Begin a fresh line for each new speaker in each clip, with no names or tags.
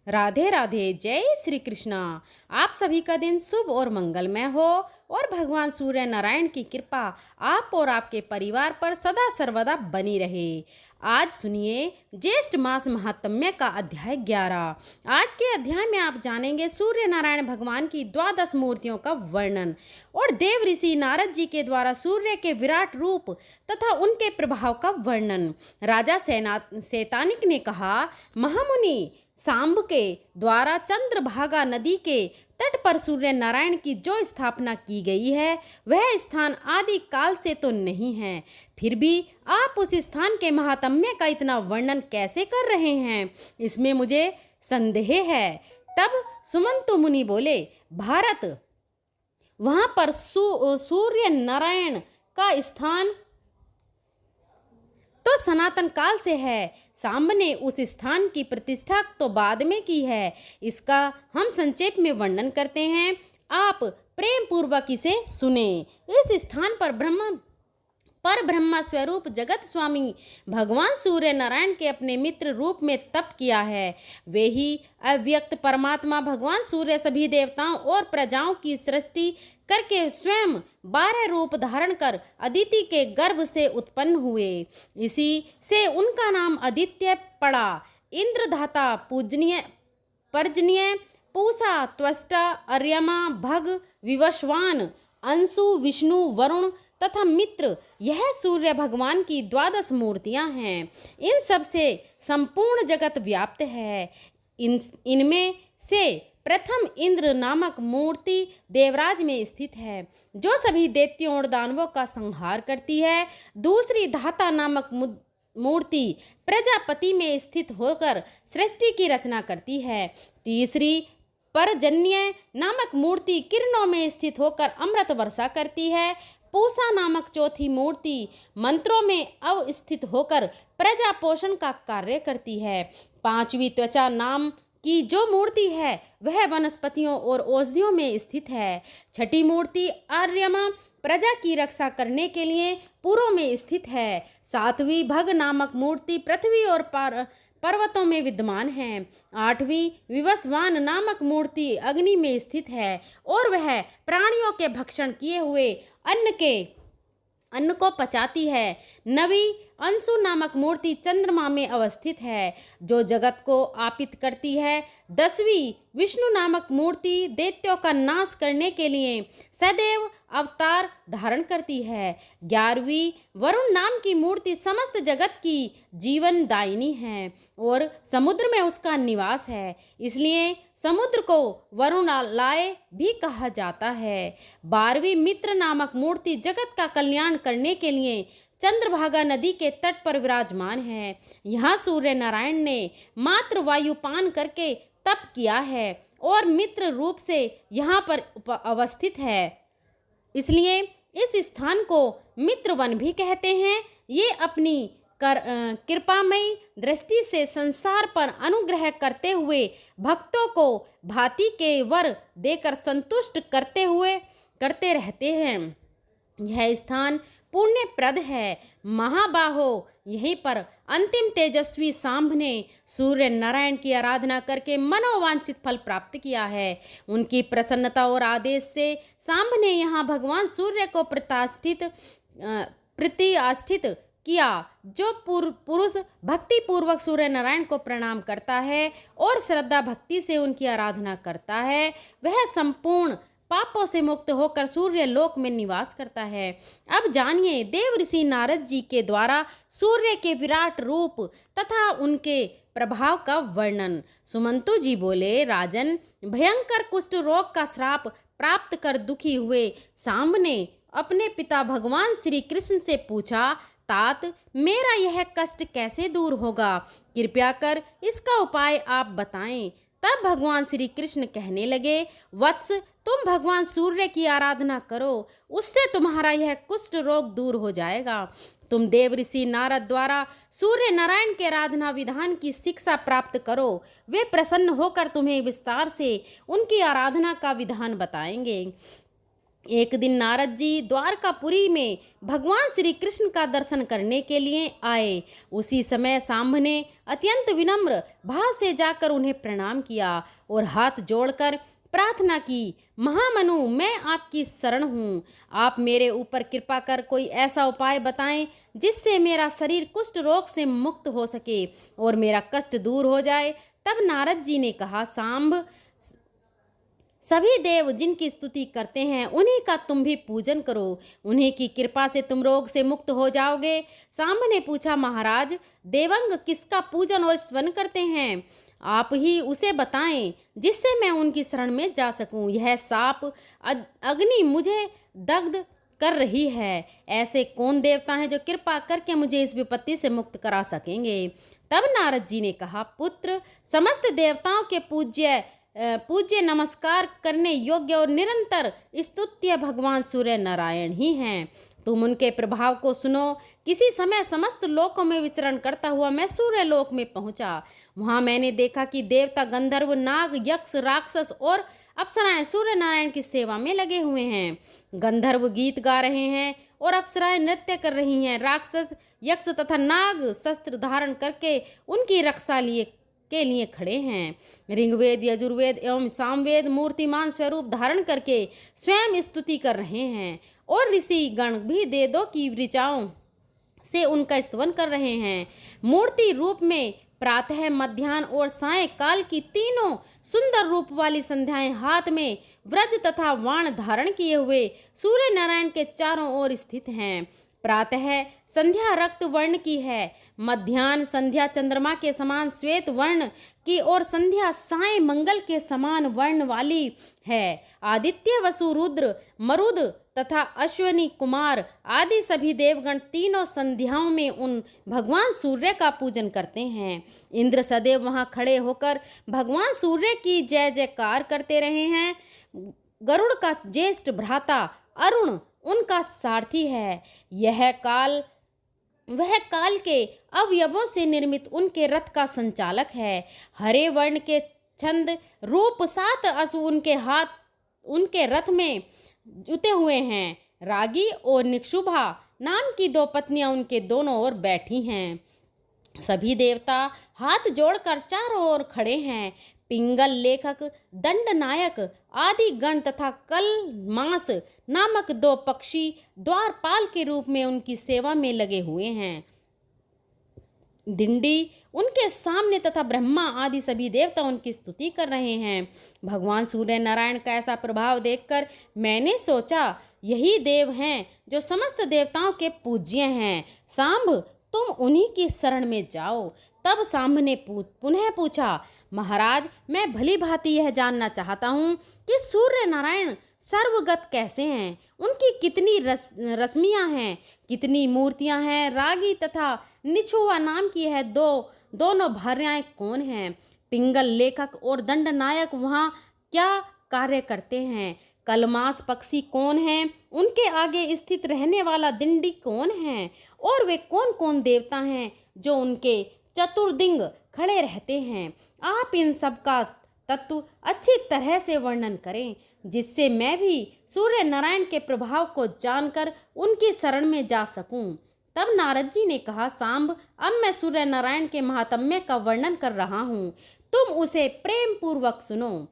राधे राधे। जय श्री कृष्णा। आप सभी का दिन शुभ और मंगलमय हो और भगवान सूर्य नारायण की कृपा आप और आपके परिवार पर सदा सर्वदा बनी रहे। आज सुनिए ज्येष्ठ मास महात्म्य का अध्याय 11। आज के अध्याय में आप जानेंगे सूर्य नारायण भगवान की द्वादश मूर्तियों का वर्णन और देव ऋषि नारद जी के द्वारा सूर्य के विराट रूप तथा उनके प्रभाव का वर्णन। राजा शैतानिक ने कहा, महामुनि, सांब के द्वारा चंद्रभागा नदी के तट पर सूर्य नारायण की जो स्थापना की गई है वह स्थान आदि काल से तो नहीं है, फिर भी आप उस स्थान के महात्म्य का इतना वर्णन कैसे कर रहे हैं, इसमें मुझे संदेह है। तब सुमंतु मुनि बोले, भारत, वहाँ पर सूर्य नारायण का स्थान तो सनातन काल से है। सांब ने उस स्थान की प्रतिष्ठा तो बाद में की है। इसका हम संक्षेप में वर्णन करते हैं, आप प्रेम पूर्वक इसे सुने। इस स्थान पर ब्रह्मा स्वरूप जगत स्वामी भगवान सूर्य नारायण के अपने मित्र रूप में तप किया है। वे ही अव्यक्त परमात्मा भगवान सूर्य सभी देवताओं और प्रजाओं की सृष्टि करके स्वयं 12 रूप धारण कर अदिति के गर्भ से उत्पन्न हुए। इसी से उनका नाम आदित्य पड़ा। इंद्रधाता, पूजनीय, पर्जनीय, पूषा, त्वष्टा, अर्यमा, भग, विवस्वान, अंशु, विष्णु, वरुण तथा मित्र, यह सूर्य भगवान की द्वादश मूर्तियां हैं। इन सब से संपूर्ण जगत व्याप्त है। इनमें से प्रथम इंद्र नामक मूर्ति देवराज में स्थित है, जो सभी दैत्यों और दानवों का संहार करती है। दूसरी धाता नामक मूर्ति प्रजापति में स्थित होकर सृष्टि की रचना करती है। तीसरी परजन्य नामक मूर्ति किरणों में स्थित होकर अमृत वर्षा करती है। पूषा नामक चौथी मूर्ति मंत्रों में अवस्थित होकर प्रजा पोषण का कार्य करती है। पांचवी त्वचा नाम की जो मूर्ति है वह वनस्पतियों और औषधियों में स्थित है। छठी मूर्ति आर्यमा प्रजा की रक्षा करने के लिए पुरों में स्थित है। सातवीं भग नामक मूर्ति पृथ्वी और पर्वतों में विद्यमान है। आठवीं विवस्वान नामक मूर्ति अग्नि में स्थित है और वह प्राणियों के भक्षण किए हुए अन्न को पचाती है। नवीं अंशु नामक मूर्ति चंद्रमा में अवस्थित है, जो जगत को आपित करती है। 10वीं विष्णु नामक मूर्ति दैत्यों का नाश करने के लिए सदैव अवतार धारण करती है। 11वीं वरुण नाम की मूर्ति समस्त जगत की जीवन दायिनी है और समुद्र में उसका निवास है, इसलिए समुद्र को वरुणालय भी कहा जाता है। 12वीं मित्र नामक मूर्ति जगत का कल्याण करने के लिए चंद्रभागा नदी के तट पर विराजमान है। यहाँ सूर्य नारायण ने मात्र वायुपान करके तप किया है और मित्र रूप से यहाँ पर अवस्थित है, इसलिए इस स्थान को मित्रवन भी कहते हैं। ये अपनी कृपामयी दृष्टि से संसार पर अनुग्रह करते हुए भक्तों को भांति के वर देकर संतुष्ट करते रहते हैं। यह स्थान पुण्यप्रद है। महाबाहो, यहीं पर अंतिम तेजस्वी सांब ने सूर्य नारायण की आराधना करके मनोवांछित फल प्राप्त किया है। उनकी प्रसन्नता और आदेश से सांब ने यहाँ भगवान सूर्य को प्रतिष्ठित किया। जो पुरुष भक्ति पूर्वक सूर्य नारायण को प्रणाम करता है और श्रद्धा भक्ति से उनकी आराधना करता है, वह संपूर्ण पापों से मुक्त होकर सूर्य लोक में निवास करता है। अब जानिए देव ऋषि नारद जी के द्वारा सूर्य के विराट रूप तथा उनके प्रभाव का वर्णन। सुमंतु जी बोले, राजन, भयंकर कुष्ठ रोग का श्राप प्राप्त कर दुखी हुए सांब ने अपने पिता भगवान श्री कृष्ण से पूछा, तात, मेरा यह कष्ट कैसे दूर होगा? कृपया कर इसका उपाय आप बताएं। तब भगवान श्री कृष्ण कहने लगे, वत्स, तुम भगवान सूर्य की आराधना करो, उससे तुम्हारा यह कुष्ठ रोग दूर हो जाएगा। तुम देव ऋषि नारद द्वारा सूर्य नारायण के आराधना विधान की शिक्षा प्राप्त करो। वे प्रसन्न होकर तुम्हें विस्तार से उनकी आराधना का विधान बताएंगे। एक दिन नारद जी द्वारकापुरी में भगवान श्री कृष्ण का दर्शन करने के लिए आए। उसी समय सांब ने अत्यंत विनम्र भाव से जाकर उन्हें प्रणाम किया और हाथ जोड़कर प्रार्थना की, महामनु, मैं आपकी शरण हूँ। आप मेरे ऊपर कृपा कर कोई ऐसा उपाय बताएं जिससे मेरा शरीर कुष्ठ रोग से मुक्त हो सके और मेरा कष्ट दूर हो जाए। तब नारद जी ने कहा, सांब, सभी देव जिनकी स्तुति करते हैं उन्हीं का तुम भी पूजन करो, उन्हीं की कृपा से तुम रोग से मुक्त हो जाओगे। सांब ने पूछा, महाराज, देवंग किसका पूजन और स्तवन करते हैं? आप ही उसे बताएं जिससे मैं उनकी शरण में जा सकूं। यह साप अग्नि मुझे दग्ध कर रही है। ऐसे कौन देवता हैं जो कृपा करके मुझे इस विपत्ति से मुक्त करा सकेंगे? तब नारद जी ने कहा, पुत्र, समस्त देवताओं के पूज्य नमस्कार करने योग्य और निरंतर स्तुत्य भगवान सूर्य नारायण ही हैं। तुम उनके प्रभाव को सुनो। किसी समय समस्त लोकों में विचरण करता हुआ मैं सूर्य लोक में पहुंचा। वहां मैंने देखा कि देवता, गंधर्व, नाग, यक्ष, राक्षस और अप्सराएं सूर्य नारायण की सेवा में लगे हुए हैं। गंधर्व गीत गा रहे हैं और अप्सराएं नृत्य कर रही हैं। राक्षस, यक्ष तथा नाग शस्त्र धारण करके उनकी रक्षा के लिए खड़े हैं। ऋग्वेद, यजुर्वेद एवं सामवेद मूर्तिमान स्वरूप धारण करके स्वयं स्तुति कर रहे हैं और ऋषि गण भी वेदों की ऋचाओं से उनका स्तवन कर रहे हैं। मूर्ति रूप में प्रातः, मध्याह्न और सायं काल की तीनों सुंदर रूप वाली संध्याएं हाथ में व्रज तथा वाण धारण किए हुए सूर्य नारायण के चारों ओर स्थित हैं। प्रातः संध्या रक्त वर्ण की है, मध्याह्न संध्या चंद्रमा के समान श्वेत वर्ण की और संध्या सायं मंगल के समान वर्ण वाली है। आदित्य, वसु, रुद्र, मरुद तथा अश्वनी कुमार आदि सभी देवगण तीनों संध्याओं में उन भगवान सूर्य का पूजन करते हैं। इंद्र सदैव वहां खड़े होकर भगवान सूर्य की जय जयकार करते रहे हैं। गरुड़ का ज्येष्ठ भ्राता अरुण उनका सारथी है। वह काल के अवयवों से निर्मित उनके रथ का संचालक है। हरे वर्ण के छंद रूप 7 अश्व उनके रथ में जुटे हुए हैं। रागी और निक्षुभा नाम की 2 पत्नियां उनके दोनों ओर बैठी हैं। सभी देवता हाथ जोड़कर चारों ओर खड़े हैं। पिंगल, लेखक, दंड नायक आदि गण तथा कलमास नामक 2 पक्षी द्वारपाल के रूप में उनकी सेवा में लगे हुए हैं। दिंडी उनके सामने तथा ब्रह्मा आदि सभी देवता उनकी स्तुति कर रहे हैं। भगवान सूर्य नारायण का ऐसा प्रभाव देखकर मैंने सोचा, यही देव हैं जो समस्त देवताओं के पूज्य हैं। सांब, तुम उन्हीं की शरण में जाओ। तब सांब ने पुनः पूछा, महाराज, मैं भली भांति यह जानना चाहता हूँ कि सूर्य नारायण सर्वगत कैसे हैं? उनकी कितनी रश्मियाँ हैं, कितनी मूर्तियाँ हैं? रागी तथा निछुआ नाम की है दोनों भार्याएं कौन हैं? पिंगल, लेखक और दंड नायक वहाँ क्या कार्य करते हैं? कलमास पक्षी कौन हैं? उनके आगे स्थित रहने वाला दिंडी कौन है? और वे कौन कौन देवता हैं जो उनके चतुर्दिंग खड़े रहते हैं? आप इन सब का तत्व अच्छी तरह से वर्णन करें, जिससे मैं भी सूर्य नारायण के प्रभाव को जानकर उनकी शरण में जा सकूं। तब नारद जी ने कहा, सांब, अब मैं सूर्य नारायण के महात्म्य का वर्णन कर रहा हूँ, तुम उसे प्रेम पूर्वक सुनो।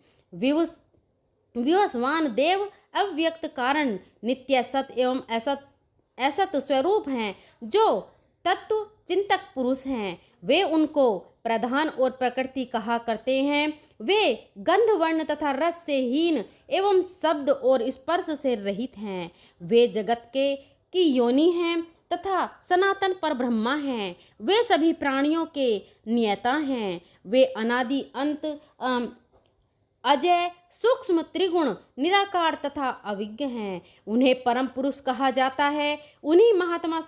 विवस्वान देव अव्यक्त कारण, नित्य सत एवं असत स्वरूप हैं, जो तत्व चिंतक पुरुष हैं। वे उनको प्रधान और प्रकृति कहा करते हैं। वे गंध, वर्ण तथा रस से हीन एवं शब्द और स्पर्श से रहित हैं। वे जगत की योनि हैं तथा सनातन पर ब्रह्मा हैं। वे सभी प्राणियों के नियता हैं। वे अनादि अंत, अजय, सूक्ष्म, त्रिगुण, निराकार तथा अविज्ञ हैं। उन्हें परम पुरुष कहा जाता है। उन्हीं महात्मा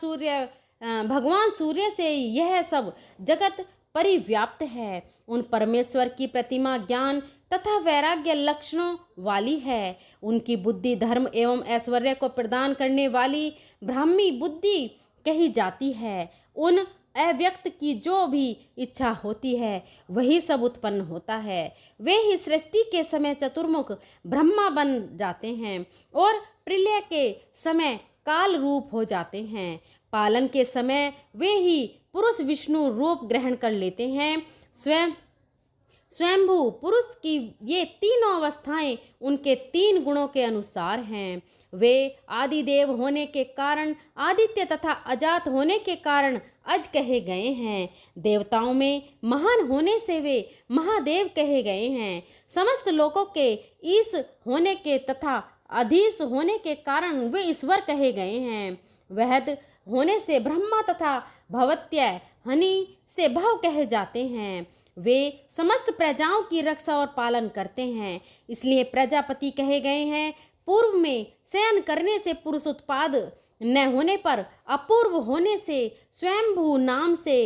भगवान सूर्य से यह सब जगत परिव्याप्त है। उन परमेश्वर की प्रतिमा ज्ञान तथा वैराग्य लक्षणों वाली है। उनकी बुद्धि धर्म एवं ऐश्वर्य को प्रदान करने वाली ब्राह्मी बुद्धि कही जाती है। उन अव्यक्त की जो भी इच्छा होती है वही सब उत्पन्न होता है। वे ही सृष्टि के समय चतुर्मुख ब्रह्मा बन जाते हैं और प्रलय के समय काल रूप हो जाते हैं। पालन के समय वे ही पुरुष विष्णु रूप ग्रहण कर लेते हैं। स्वयंभू पुरुष की ये तीनों अवस्थाएं उनके 3 गुणों के अनुसार हैं। वे आदिदेव होने के कारण आदित्य तथा अजात होने के कारण अज कहे गए हैं। देवताओं में महान होने से वे महादेव कहे गए हैं। समस्त लोकों के ईश होने के तथा अधीश होने के कारण वे ईश्वर कहे गए हैं। वहद होने से ब्रह्मा तथा भवत्यय हनि से भव कहे जाते हैं। वे समस्त प्रजाओं की रक्षा और पालन करते हैं, इसलिए प्रजापति कहे गए हैं। पूर्व में शयन करने से पुरुष उत्पाद न होने पर अपूर्व होने से स्वयंभू नाम से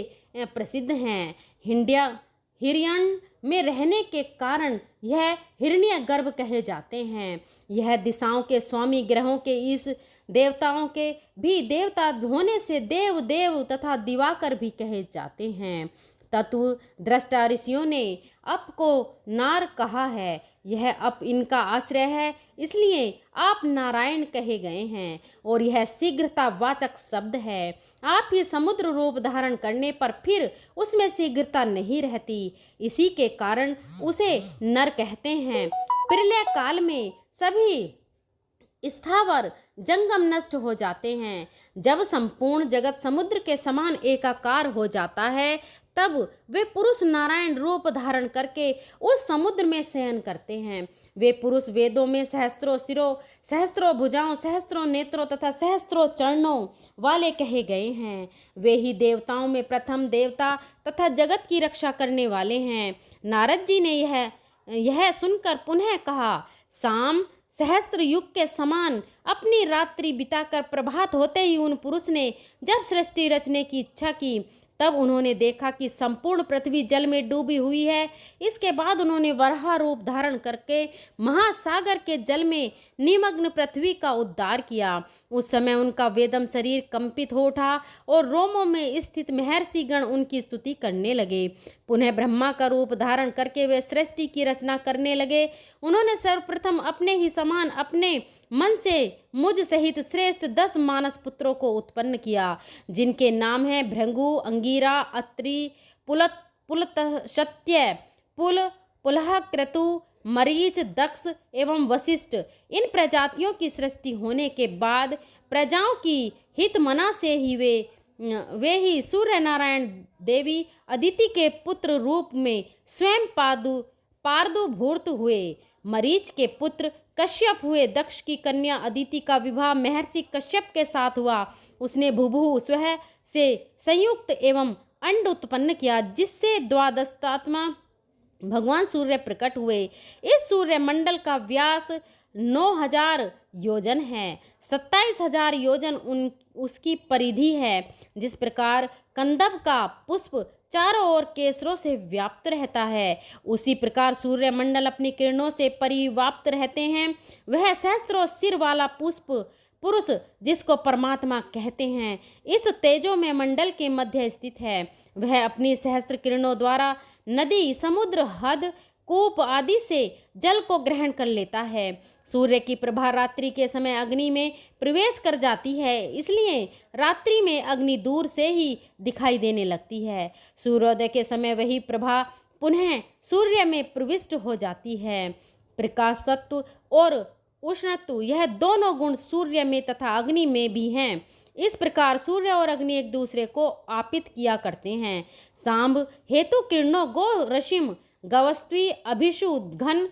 प्रसिद्ध हैं। हिरण्य में रहने के कारण यह हिरण्य गर्भ कहे जाते हैं। यह दिशाओं के स्वामी ग्रहों के इस देवताओं के भी देवता होने से देव देव तथा दिवाकर भी कहे जाते हैं। तत्व दृष्टा ऋषियों ने अप को नार कहा है। यह अप इनका आश्रय है, इसलिए आप नारायण कहे गए हैं और यह शीघ्रता वाचक शब्द है। आप ही समुद्र रूप धारण करने पर फिर उसमें शीघ्रता नहीं रहती, इसी के कारण उसे नर कहते हैं। प्रलय काल में सभी स्थावर जंगम नष्ट हो जाते हैं। जब संपूर्ण जगत समुद्र के समान एकाकार हो जाता है, तब वे पुरुष नारायण रूप धारण करके उस समुद्र में शयन करते हैं। वे पुरुष वेदों में सहस्त्रों सिरों, सहस्त्रों भुजाओं, सहस्त्रों नेत्रों तथा सहस्त्रों चरणों वाले कहे गए हैं। वे ही देवताओं में प्रथम देवता तथा जगत की रक्षा करने वाले हैं। नारद जी ने यह सुनकर पुनः कहा, साम सहस्त्र युग के समान अपनी रात्रि बिताकर प्रभात होते ही उन पुरुष ने जब सृष्टि रचने की इच्छा की, तब उन्होंने देखा कि संपूर्ण पृथ्वी जल में डूबी हुई है। इसके बाद उन्होंने वराह रूप धारण करके महासागर के जल में निमग्न पृथ्वी का उद्धार किया। उस समय उनका वेदम शरीर कंपित हो उठा और रोमों में स्थित महर्षि गण उनकी स्तुति करने लगे। पुनः ब्रह्मा का रूप धारण करके वे सृष्टि की रचना करने लगे। उन्होंने सर्वप्रथम अपने ही समान अपने मन से मुझ सहित श्रेष्ठ 10 मानस पुत्रों को उत्पन्न किया, जिनके नाम हैं भृंगु, अंगीरा, अत्रि, पुलतशत्य, पुलह, क्रतु, मरीच, दक्ष एवं वशिष्ठ। इन प्रजातियों की सृष्टि होने के बाद प्रजाओं की हितमना से ही वे ही सूर्य नारायण देवी अदिति के पुत्र रूप में स्वयं पार्दुभूत हुए। मरीच के पुत्र कश्यप हुए। दक्ष की कन्या अदिति का विवाह महर्षि कश्यप के साथ हुआ। उसने भूभु स्वह से संयुक्त एवं अंड उत्पन्न किया, जिससे द्वादशात्मा भगवान सूर्य प्रकट हुए। इस सूर्य मंडल का व्यास 9000 योजन है। 27,000 योजन उसकी परिधि है। जिस प्रकार कंदब का पुष्प चारों ओर केसरों से व्याप्त रहता है, उसी प्रकार सूर्य मंडल अपनी किरणों से परिव्याप्त रहते हैं। वह सहस्त्रों सिर वाला पुरुष जिसको परमात्मा कहते हैं, इस तेजोमय मंडल के मध्य स्थित है। वह अपनी सहस्त्र किरणों द्वारा नदी, समुद्र, हद, कूप आदि से जल को ग्रहण कर लेता है। सूर्य की प्रभा रात्रि के समय अग्नि में प्रवेश कर जाती है, इसलिए रात्रि में अग्नि दूर से ही दिखाई देने लगती है। सूर्योदय के समय वही प्रभा पुनः सूर्य में प्रविष्ट हो जाती है। प्रकाशत्व और उष्णत्व, यह दोनों गुण सूर्य में तथा अग्नि में भी हैं। इस प्रकार सूर्य और अग्नि एक दूसरे को आपित किया करते हैं। सांब हेतु किरणों गो रश्मि, गवस्वी, अभिषु, घन,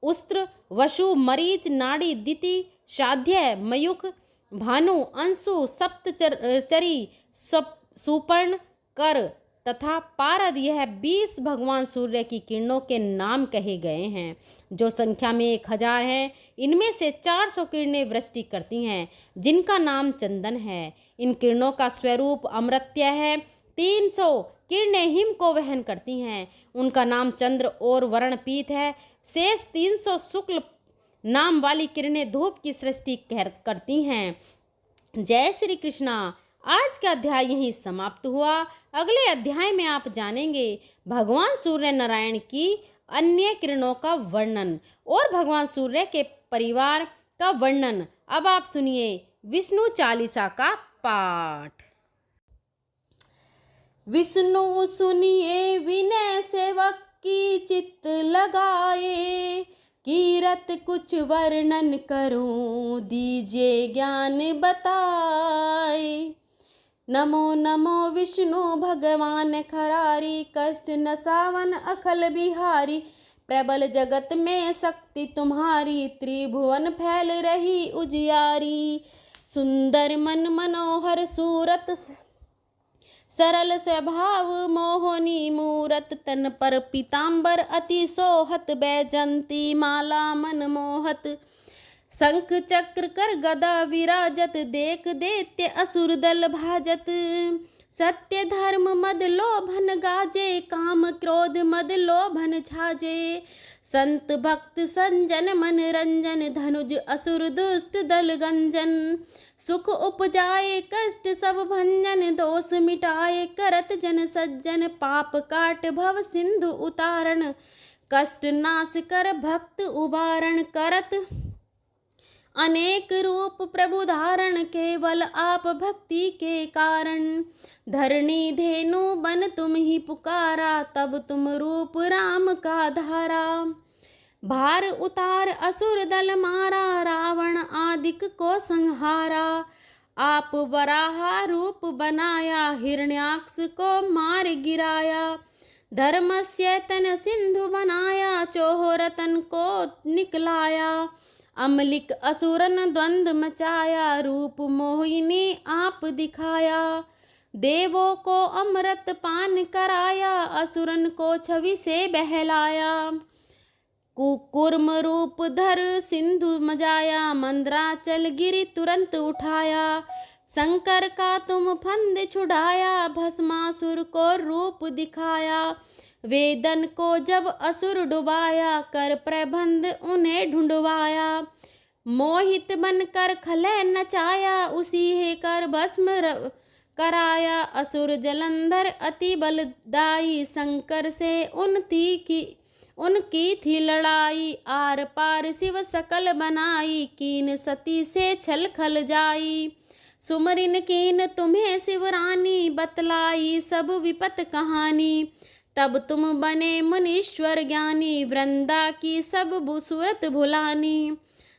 उस्त्र, वसु, मरीच, नाड़ी, दिति, शाध्य, मयूख, भानु, अंशु, सप्तचरी, सुपर्ण, कर तथा पारद, यह 20 भगवान सूर्य की किरणों के नाम कहे गए हैं, जो संख्या में 1000 हैं। इनमें से 400 किरणें वृष्टि करती हैं, जिनका नाम चंदन है। इन किरणों का स्वरूप अमृत्य है। 300 किरणें हिम को वहन करती हैं, उनका नाम चंद्र और वर्ण पीत है। शेष 300 शुक्ल नाम वाली किरणें धूप की सृष्टि करती हैं। जय श्री कृष्णा। आज का अध्याय यहीं समाप्त हुआ। अगले अध्याय में आप जानेंगे भगवान सूर्य नारायण की अन्य किरणों का वर्णन और भगवान सूर्य के परिवार का वर्णन अब आप सुनिए विष्णु चालीसा का पाठ। विष्णु सुनिए विनय सेवक की चित्त लगाए, कीरत कुछ वर्णन करूं दीजिए ज्ञान बताए। नमो नमो विष्णु भगवान खरारी, कष्ट नसावन अखल बिहारी। प्रबल जगत में शक्ति तुम्हारी, त्रिभुवन फैल रही उजियारी। सुंदर मन मनोहर सूरत, सरल स्वभाव मोहनी मूरत। तन पर पीताम्बर अति सोहत, बैजंती माला मन मोहत। शंख चक्र कर गदा विराजत, देख दैत्य असुर दल भाजत। सत्य धर्म मद लोभन गाजे, काम क्रोध मद लोभन छाजे। संत भक्त संजन मन रंजन, धनुज असुर दुष्ट दल गंजन। सुख उपजाए कष्ट सब भंजन, दोष मिटाए करत जन सज्जन। पाप काट भव सिंधु उतारण, कष्ट नाश कर भक्त उबारण। करत अनेक रूप प्रभु धारण, केवल आप भक्ति के कारण। धरणी धेनु बन तुम ही पुकारा, तब तुम रूप राम का धारा। भार उतार असुर दल मारा, रावण आदिक को संहारा। आप वराहा रूप बनाया, हिरण्याक्ष को मार गिराया। धर्मस्य तन सिंधु बनाया, चोह रतन को निकलाया। अमलिक असुरन द्वंद मचाया, रूप मोहिनी आप दिखाया। देवों को अमृत पान कराया, असुरन को छवि से बहलाया। कुकुर्म रूप धर सिंधु मजाया, मंद्राचल गिरि तुरंत उठाया। शंकर का तुम फंद छुड़ाया, भस्मासुर को रूप दिखाया। वेदन को जब असुर डुबाया, कर प्रबंध उन्हें ढूंढवाया। मोहित बनकर खलय नचाया, उसी हे कर भस्म कराया। असुर जलंधर अति बलदाई, शंकर से उनकी थी लड़ाई। आर पार शिव सकल बनाई, कीन सती से छल खल जाई। सुमरिन कीन तुम्हें शिवरानी, बतलाई सब विपत कहानी। तब तुम बने मुनीश्वर ज्ञानी, वृंदा की सब सूरत भुलानी।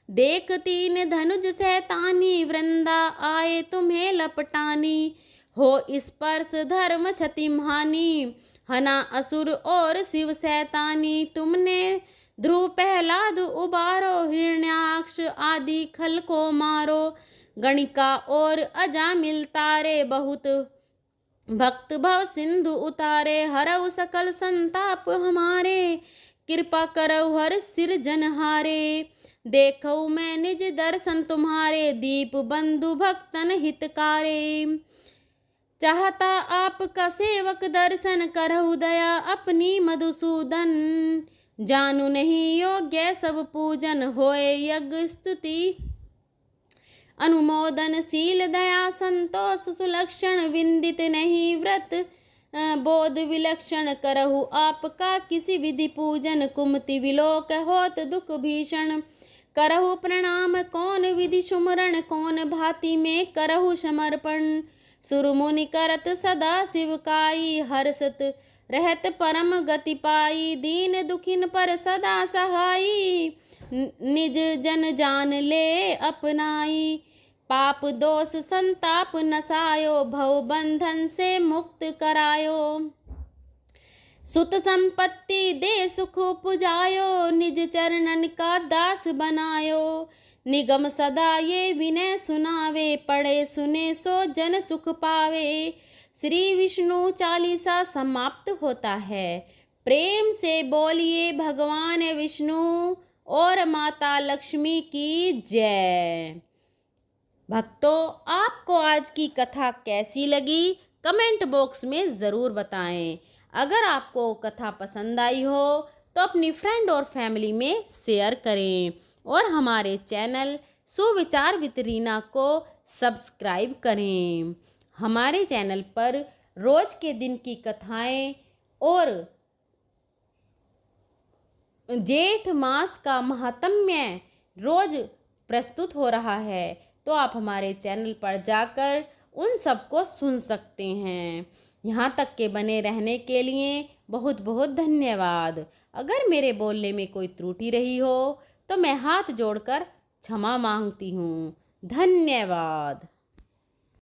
देख तीन धनुज शैतानी, वृंदा आए तुम्हें लपटानी। हो स्पर्श धर्म क्षतिहानि, हना असुर और शिव शैतानी। तुमने ध्रुव प्रहलाद उबारो, हिरण्याक्ष आदि खल को मारो। गणिका और अजामिल तारे, बहुत भक्त भव सिंधु उतारे। हरऊ सकल संताप हमारे, कृपा करऊ हर सिर जनहारे। देखऊ मैं निज दर्शन तुम्हारे, दीप बंधु भक्तन हितकारे। चाहता आपका सेवक दर्शन, करहु दया अपनी मधुसूदन। जानू नहीं योग्य सब पूजन, होए यज्ञ स्तुति अनुमोदन। शील दया संतोष सुलक्षण, विंदित नहीं व्रत बोध विलक्षण। करहु आपका किसी विधि पूजन, कुमति विलोक होत दुख भीषण। करहु प्रणाम कौन विधि सुमरण, कौन भांति में करहु समर्पण। सुरमुनि करत सदा शिवकाई, हर्षत रहत परम गति पाई। दीन दुखिन पर सदा सहाई, निज जन जान ले अपनाई। पाप दोष संताप नसायो, भव बंधन से मुक्त करायो। सुत संपत्ति दे सुख पुजायो, निज चरणन का दास बनायो। निगम सदा ये विनय सुनावे, पढ़े सुने सो जन सुख पावे। श्री विष्णु चालीसा समाप्त होता है। प्रेम से बोलिए भगवान विष्णु और माता लक्ष्मी की जय। भक्तों, आपको आज की कथा कैसी लगी कमेंट बॉक्स में ज़रूर बताएं। अगर आपको कथा पसंद आई हो तो अपनी फ्रेंड और फैमिली में शेयर करें और हमारे चैनल सुविचार विद रीना को सब्सक्राइब करें। हमारे चैनल पर रोज के दिन की कथाएं और जेठ मास का महात्म्य रोज प्रस्तुत हो रहा है, तो आप हमारे चैनल पर जाकर उन सबको सुन सकते हैं। यहाँ तक के बने रहने के लिए बहुत बहुत धन्यवाद। अगर मेरे बोलने में कोई त्रुटि रही हो तो मैं हाथ जोड़कर क्षमा मांगती हूँ। धन्यवाद।